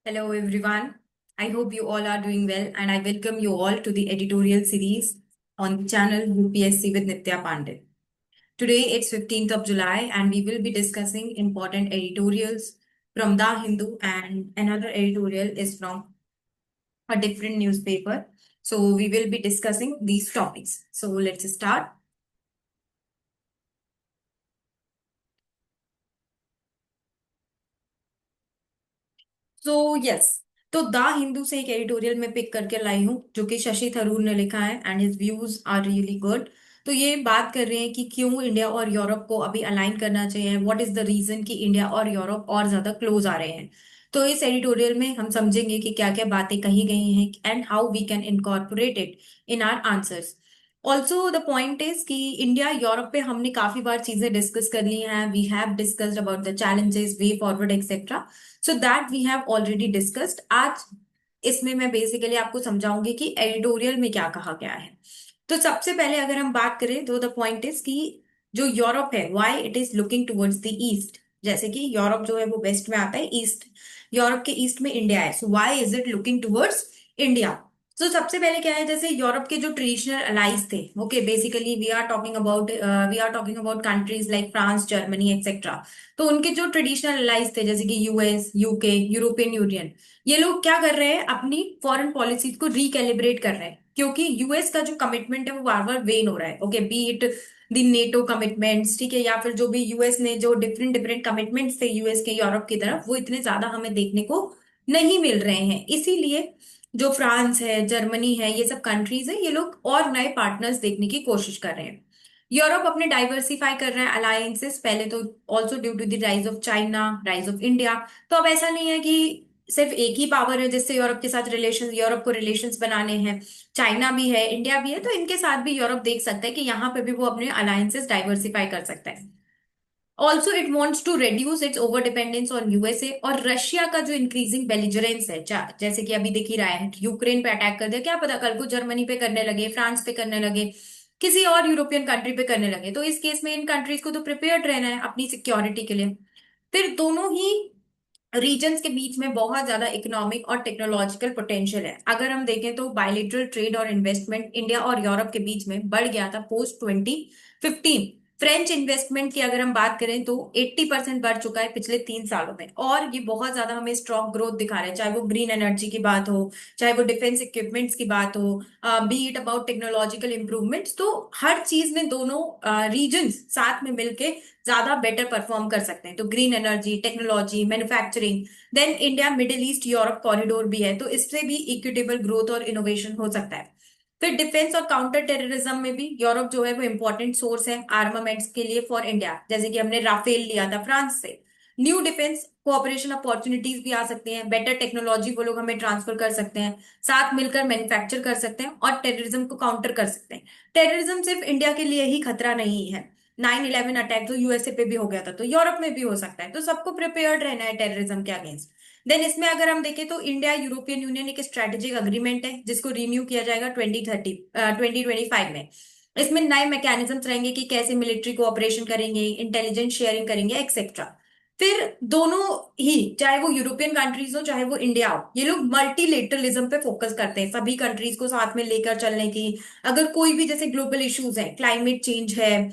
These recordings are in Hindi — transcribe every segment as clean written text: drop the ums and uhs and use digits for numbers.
Hello, everyone. I hope you all are doing well, and I welcome you all to the editorial series on the channel UPSC with Nitya Pandit. Today, it's 15th of July, and we will be discussing important editorials from The Hindu, and another editorial is from a different newspaper. So, we will be discussing these topics. So, let's start. So yes तो द हिंदू से एक एडिटोरियल में पिक करके लाई हूँ जो कि शशि थरूर ने लिखा है and his views are really good. तो ये बात कर रहे हैं कि क्यों इंडिया और यूरोप को अभी अलाइन करना चाहिए, व्हाट इज द रीजन कि इंडिया और यूरोप और ज्यादा क्लोज आ रहे हैं। तो इस एडिटोरियल में हम समझेंगे कि क्या क्या बातें कही गई हैं and how we can incorporate it in our answers. Also the point is कि इंडिया यूरोप पे हमने काफी बार चीजें डिस्कस कर ली हैं, we have discussed about the challenges, way forward etcetera. So that we have already discussed. आज इसमें मैं बेसिकली आपको समझाऊंगी कि एडिटोरियल में क्या कहा गया है। तो सबसे पहले अगर हम बात करें तो द पॉइंट इज कि जो यूरोप है why it is looking towards the east. जैसे कि यूरोप जो है वो वेस्ट में आता है, ईस्ट यूरोप के ईस्ट में इंडिया है, so why is it looking towards India. तो सबसे पहले क्या है, जैसे यूरोप के जो ट्रेडिशनल अलाइज थे, okay basically we are talking about countries like France, Germany etcetera. तो उनके जो ट्रेडिशनल अलाइज थे जैसे कि यूएस, यूके, यूरोपियन यूनियन, ये लोग क्या कर रहे हैं, अपनी फॉरेन पॉलिसीज को रिकैलिब्रेट कर रहे हैं क्योंकि यूएस का जो कमिटमेंट है वो बार बार वेन हो रहा है। Okay B it the NATO commitments, ठीक है, या फिर जो भी यूएस ने जो डिफरेंट डिफरेंट कमिटमेंट्स थे यूएस के यूरोप की तरफ, वो इतने ज्यादा हमें देखने को नहीं मिल रहे हैं। इसीलिए जो फ्रांस है, जर्मनी है, ये सब कंट्रीज है, ये लोग और नए पार्टनर्स देखने की कोशिश कर रहे हैं। यूरोप अपने डाइवर्सिफाई कर रहे हैं अलायंसेस, पहले तो also due to the rise of China, rise of India. तो अब ऐसा नहीं है कि सिर्फ एक ही पावर है जिससे यूरोप के साथ रिलेशन, यूरोप को रिलेशंस बनाने हैं। चाइना भी है, इंडिया भी है, तो इनके साथ भी यूरोप देख सकता है कि यहाँ पे भी वो अपने अलायंसेस डाइवर्सिफाई कर सकता है। Also it wants to reduce its overdependence on USA और रशिया का जो इंक्रीजिंग बेलिजरेंस है। जैसे कि अभी दिख ही रहा है कि यूक्रेन पे अटैक कर दिया, क्या पता कल को जर्मनी पे करने लगे, फ्रांस पे करने लगे, किसी और यूरोपियन कंट्री पे करने लगे। तो इस केस में इन कंट्रीज को तो प्रिपेयर्ड रहना है अपनी सिक्योरिटी के लिए। फिर दोनों ही रीजन्स के बीच में बहुत ज्यादा इकोनॉमिक और टेक्नोलॉजिकल पोटेंशियल है। अगर हम देखें तो बायलेटरल ट्रेड और इन्वेस्टमेंट इंडिया और यूरोप के बीच में बढ़ गया था पोस्ट 2015। फ्रेंच इन्वेस्टमेंट की अगर हम बात करें तो 80% बढ़ चुका है पिछले 3 सालों में, और ये बहुत ज्यादा हमें स्ट्रॉन्ग ग्रोथ दिखा रहा है, चाहे वो ग्रीन एनर्जी की बात हो, चाहे वो डिफेंस इक्विपमेंट्स की बात हो, B it about technological improvements. तो हर चीज में दोनों रीजन्स साथ में मिलके ज्यादा बेटर परफॉर्म कर सकते हैं। तो green energy, technology, manufacturing, then India Middle East Europe corridor भी है, तो इससे भी इक्विटेबल ग्रोथ और इनोवेशन हो सकता है। फिर डिफेंस और काउंटर टेररिज्म में भी यूरोप जो है वो इंपॉर्टेंट सोर्स है आर्मामेंट्स के लिए फॉर इंडिया। जैसे कि हमने राफेल लिया था फ्रांस से, न्यू डिफेंस कोऑपरेशन अपॉर्चुनिटीज भी आ सकती हैं, बेटर टेक्नोलॉजी वो लोग हमें ट्रांसफर कर सकते हैं, साथ मिलकर मैन्युफैक्चर कर सकते हैं और टेररिज्म को काउंटर कर सकते हैं। टेररिज्म सिर्फ इंडिया के लिए ही खतरा नहीं है। 9/11 अटैक तो यूएसए पे भी हो गया था, तो यूरोप में भी हो सकता है, तो सबको प्रिपेयर्ड रहना है टेररिज्म के अगेंस्ट। देन इसमें अगर हम देखें तो इंडिया यूरोपियन यूनियन एक स्ट्रेटेजिक अग्रीमेंट है जिसको रिन्यू किया जाएगा 2025 में। इसमें नए मैकेनिज्म्स रहेंगे कि कैसे मिलिट्री कोऑपरेशन करेंगे, इंटेलिजेंस शेयरिंग करेंगे एक्सेट्रा। फिर दोनों ही, चाहे वो यूरोपियन कंट्रीज हो चाहे वो इंडिया हो, ये लोग मल्टीलेटरलिज्म पे फोकस करते हैं, सभी कंट्रीज को साथ में लेकर चलने की। अगर कोई भी जैसे ग्लोबल इश्यूज है, क्लाइमेट चेंज है,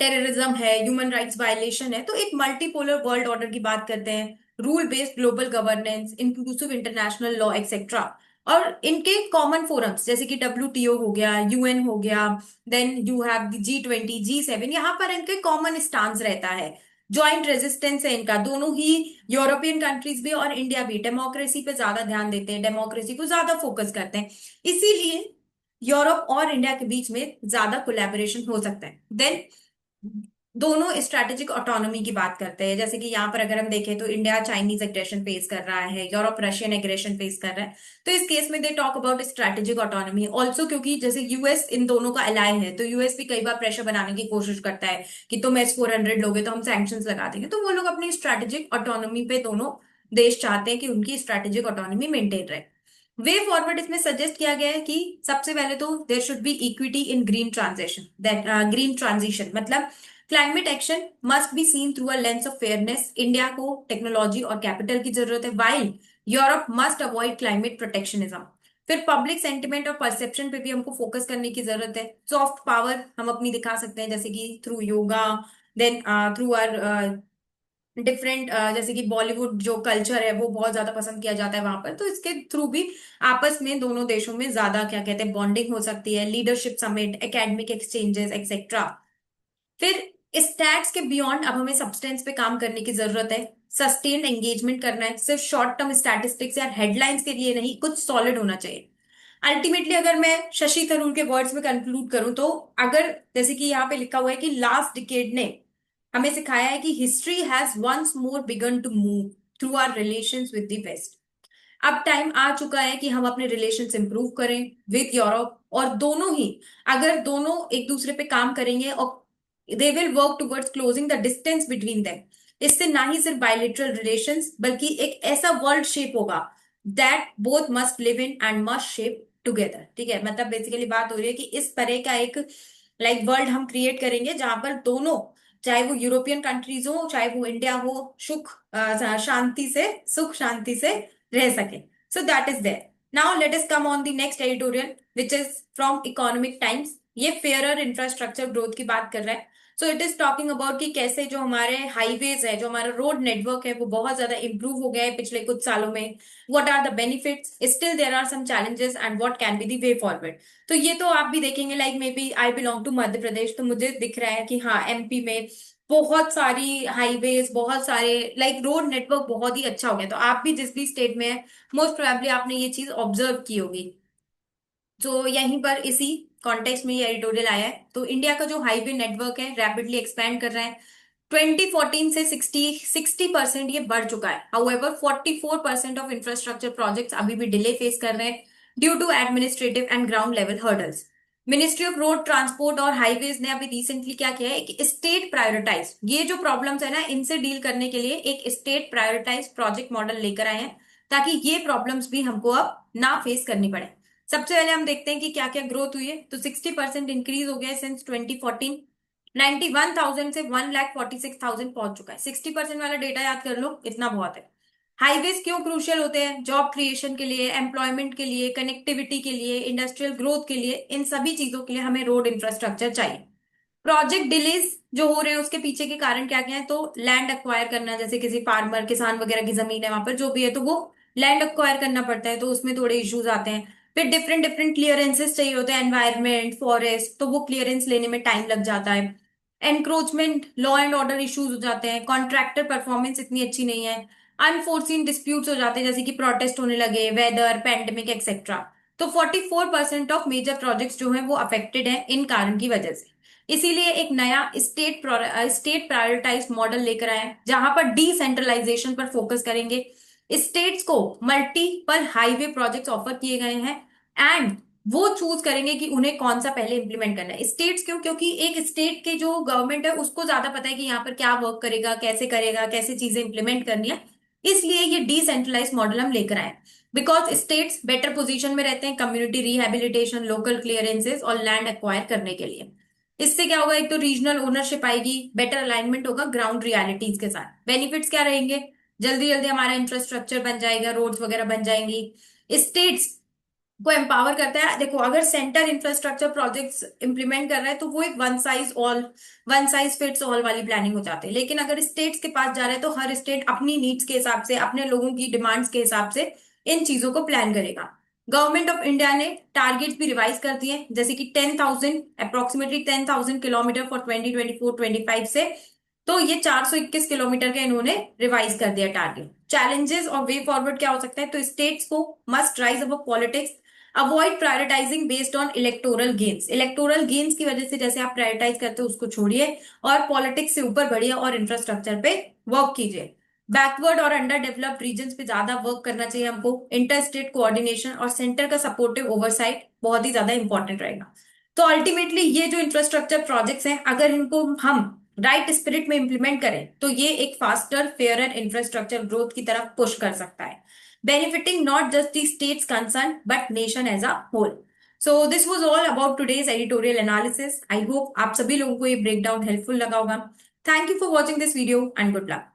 टेररिज्म है, ह्यूमन राइट्स वायलेशन है, तो एक मल्टीपोलर वर्ल्ड ऑर्डर की बात करते हैं, rule based global governance, inclusive international law etcetera. और इनके कॉमन फोरम्स जैसे कि WTO हो गया, यूएन हो गया, then you have G20, G7, यहाँ पर इनके कॉमन स्टांस रहता है। ज्वाइंट रेजिस्टेंस है इनका, दोनों ही यूरोपियन कंट्रीज भी और इंडिया भी डेमोक्रेसी पे ज्यादा ध्यान देते हैं, डेमोक्रेसी को ज्यादा फोकस करते हैं। इसीलिए यूरोप और इंडिया के बीच में ज्यादा कोलैबोरेशन हो सकता है। देन दोनों स्ट्रैटेजिक ऑटोनॉमी की बात करते हैं, जैसे कि यहाँ पर अगर हम देखें तो इंडिया चाइनीज एग्रेशन फेस कर रहा है, यूरोप रशियन एग्रेशन फेस कर रहा है। तो इस केस में they talk about strategic autonomy also, क्योंकि जैसे यूएस इन दोनों का अलाय है, तो यूएस भी कई बार प्रेशर बनाने की कोशिश करता है कि तुम S-400 लोगे तो हम सैंक्शंस लगा देंगे। तो वो लोग अपनी स्ट्रैटेजिक ऑटोनॉमी पे दोनों देश चाहते हैं कि उनकी स्ट्रैटेजिक ऑटोनॉमी मेंटेन रहे। वे फॉरवर्ड इसमें सजेस्ट किया गया है कि सबसे पहले तो there should be equity in green transaction, that green transition मतलब climate action must be seen through a lens of fairness. India को टेक्नोलॉजी और कैपिटल की जरूरत है, while Europe must avoid climate protectionism. फिर पब्लिक सेंटिमेंट और परसेप्शन पे भी हमको फोकस करने की जरूरत है। सॉफ्ट पावर हम अपनी दिखा सकते हैं, जैसे कि through yoga, then through our different, जैसे कि बॉलीवुड जो कल्चर है वो बहुत ज्यादा पसंद किया जाता है वहां पर, तो इसके थ्रू भी आपस में दोनों देशों में ज्यादा क्या कहते हैं बॉन्डिंग हो सकती है। Leadership summit, academic exchanges etcetera. फिर स्टैट्स के बियॉन्ड अब हमें सब्सटेंस पे काम करने की जरूरत है। सस्टेन्ड एंगेजमेंट करना है, सिर्फ शॉर्ट टर्म स्टैटिस्टिक्स या हेडलाइंस के लिए नहीं, कुछ सॉलिड होना चाहिए। अल्टीमेटली अगर मैं शशि थरूर के वर्ड्स में कंक्लूड करूं तो, अगर जैसे कि यहाँ पे लिखा हुआ है कि लास्ट डिकेड ने हमें सिखाया है कि history has once more begun to move through our relations with the west. अब टाइम आ चुका है कि हम अपने रिलेशंस इंप्रूव करें विद यूरोप, और दोनों ही, अगर दोनों एक दूसरे पे काम करेंगे और they will work towards closing the distance between them, इससे ना ही सिर्फ बायलेटरल रिलेशंस बल्कि एक ऐसा वर्ल्ड शेप होगा that both must live in and must shape together. ठीक है, मतलब बेसिकली बात हो रही है कि इस तरह का एक वर्ल्ड हम क्रिएट करेंगे जहां पर दोनों, चाहे वो यूरोपियन कंट्रीज हो चाहे वो इंडिया हो, शांति से, सुख शांति से रह सके। So that is there. Now let us come on the next editorial which is from Economic Times. ये फेयरर इंफ्रास्ट्रक्चर ग्रोथ की बात कर रहा है। So it is talking about कि कैसे जो हमारे हाईवेज है, जो हमारा रोड नेटवर्क है, वो बहुत ज्यादा इंप्रूव हो गया है पिछले कुछ सालों में। What are the benefits, still there are some challenges and what can be the way forward. तो ये तो आप भी देखेंगे, maybe I belong to Madhya Pradesh, तो मुझे दिख रहा है कि हाँ, एमपी में बहुत सारी हाईवेज, बहुत सारे रोड नेटवर्क बहुत ही अच्छा हो गया। तो आप भी जिस भी स्टेट में है, मोस्ट प्रोबेबली आपने ये चीज ऑब्जर्व की होगी। तो यहीं पर इसी कॉन्टेक्स्ट में ये एडिटोरियल आया है। तो इंडिया का जो हाईवे नेटवर्क है रैपिडली एक्सपैंड कर रहा है। 2014 से 60% ये बढ़ चुका है। हाउएवर 44% ऑफ इंफ्रास्ट्रक्चर प्रोजेक्ट्स अभी भी डिले फेस कर रहे हैं due to administrative and ground level hurdles. Ministry of road transport और हाईवेज ने अभी रिसेंटली क्या किया है, एक स्टेट प्रायोरिटाइज, ये जो प्रॉब्लम्स है ना इनसे डील करने के लिए एक स्टेट प्रायोरिटाइज प्रोजेक्ट मॉडल लेकर आए हैं, ताकि ये प्रॉब्लम्स भी हमको अब ना फेस करनी पड़े। सबसे पहले हम देखते हैं कि क्या क्या ग्रोथ हुई है। तो 60% इंक्रीज हो गया है सिंस 2014। 91,000 से 1,46,000 पहुंच चुका है। 60% वाला डेटा याद कर लो, इतना बहुत है। हाईवेज क्यों क्रूशियल होते हैं? जॉब क्रिएशन के लिए, एम्प्लॉयमेंट के लिए, कनेक्टिविटी के लिए, इंडस्ट्रियल ग्रोथ के लिए, इन सभी चीजों के लिए हमें रोड इंफ्रास्ट्रक्चर चाहिए। प्रोजेक्ट डिलेज जो हो रहे हैं उसके पीछे के कारण क्या क्या है? तो लैंड एक्वायर करना, जैसे किसी फार्मर, किसान वगैरह की जमीन है वहां पर जो भी है, तो वो लैंड एक्वायर करना पड़ता है, तो उसमें थोड़े इश्यूज आते हैं। फिर डिफरेंट डिफरेंट क्लियरेंसेस चाहिए होते हैं, एनवायरमेंट, फॉरेस्ट, तो वो क्लियरेंस लेने में टाइम लग जाता है। Encroachment, law and order issues हो जाते हैं, कॉन्ट्रैक्टर परफॉर्मेंस इतनी अच्छी नहीं है, अनफोर्सीन डिस्प्यूट्स हो जाते हैं, जैसे कि प्रोटेस्ट होने लगे, वेदर, पेंडेमिक एक्सेट्रा। तो 44% ऑफ मेजर प्रोजेक्ट्स जो हैं वो अफेक्टेड हैं इन कारण की वजह से। इसीलिए एक नया स्टेट प्रायोरिटाइज मॉडल लेकर आए हैं, जहां पर डिसेंट्रलाइजेशन पर फोकस करेंगे। स्टेट्स को मल्टीपल हाईवे प्रोजेक्ट्स ऑफर किए गए हैं एंड वो चूज करेंगे कि उन्हें कौन सा पहले इंप्लीमेंट करना है। स्टेट्स क्यों? क्योंकि एक स्टेट के जो गवर्नमेंट है उसको ज्यादा पता है कि यहाँ पर क्या वर्क करेगा, कैसे चीजें इंप्लीमेंट करनी है। इसलिए ये डिसेंट्रलाइज मॉडल हम लेकर आए, बिकॉज स्टेट्स बेटर पोजीशन में रहते हैं कम्युनिटी रिहेबिलिटेशन, लोकल क्लियरेंसेस और लैंड एक्वायर करने के लिए। इससे क्या होगा? एक तो रीजनल ओनरशिप आएगी, बेटर अलाइनमेंट होगा ग्राउंड रियलिटीज के साथ। बेनिफिट्स क्या रहेंगे? जल्दी जल्दी हमारा इंफ्रास्ट्रक्चर बन जाएगा, रोड्स वगैरह बन जाएंगी। स्टेट्स को एम्पावर करता है। देखो, अगर सेंटर इंफ्रास्ट्रक्चर प्रोजेक्ट्स इंप्लीमेंट कर रहा है तो वो एक वन साइज फिट्स ऑल वाली प्लानिंग हो जाती है, लेकिन अगर स्टेट्स के पास जा रहा है तो हर स्टेट अपनी नीड्स के हिसाब से, अपने लोगों की डिमांड्स के हिसाब से इन चीजों को प्लान करेगा। गवर्नमेंट ऑफ इंडिया ने टारगेट्स भी रिवाइज कर दिए, जैसे कि 10,000, अप्रोक्सीमेटली 10,000 किलोमीटर फॉर 2024-25 से। तो ये 421 किलोमीटर का इन्होंने रिवाइज कर दिया टारगेट। चैलेंजेस और वे फॉरवर्ड क्या हो सकता है? तो स्टेट्स को must rise above politics, avoid prioritising based on electoral gains. Electoral gains की वजह से जैसे आप प्रायोरिटाइज करते हो उसको छोड़िए और पॉलिटिक्स से ऊपर बढ़िए और इंफ्रास्ट्रक्चर पे वर्क कीजिए। बैकवर्ड और अंडर डेवलप्ड रीजन पे ज्यादा वर्क करना चाहिए हमको। इंटर स्टेट कोऑर्डिनेशन और सेंटर का सपोर्टिव ओवरसाइट बहुत ही ज्यादा इंपॉर्टेंट रहेगा। तो अल्टीमेटली ये जो इंफ्रास्ट्रक्चर प्रोजेक्ट्स हैं, अगर इनको हम राइट स्पिरिट में इंप्लीमेंट करें तो ये एक फास्टर, फेयरर इंफ्रास्ट्रक्चर ग्रोथ की तरफ पुश कर सकता है, benefiting not just the states concerned but nation as a whole. So this was all about today's editorial analysis. I hope आप सभी लोगों को ये ब्रेकडाउन हेल्पफुल लगा होगा। Thank you for watching this video and good luck.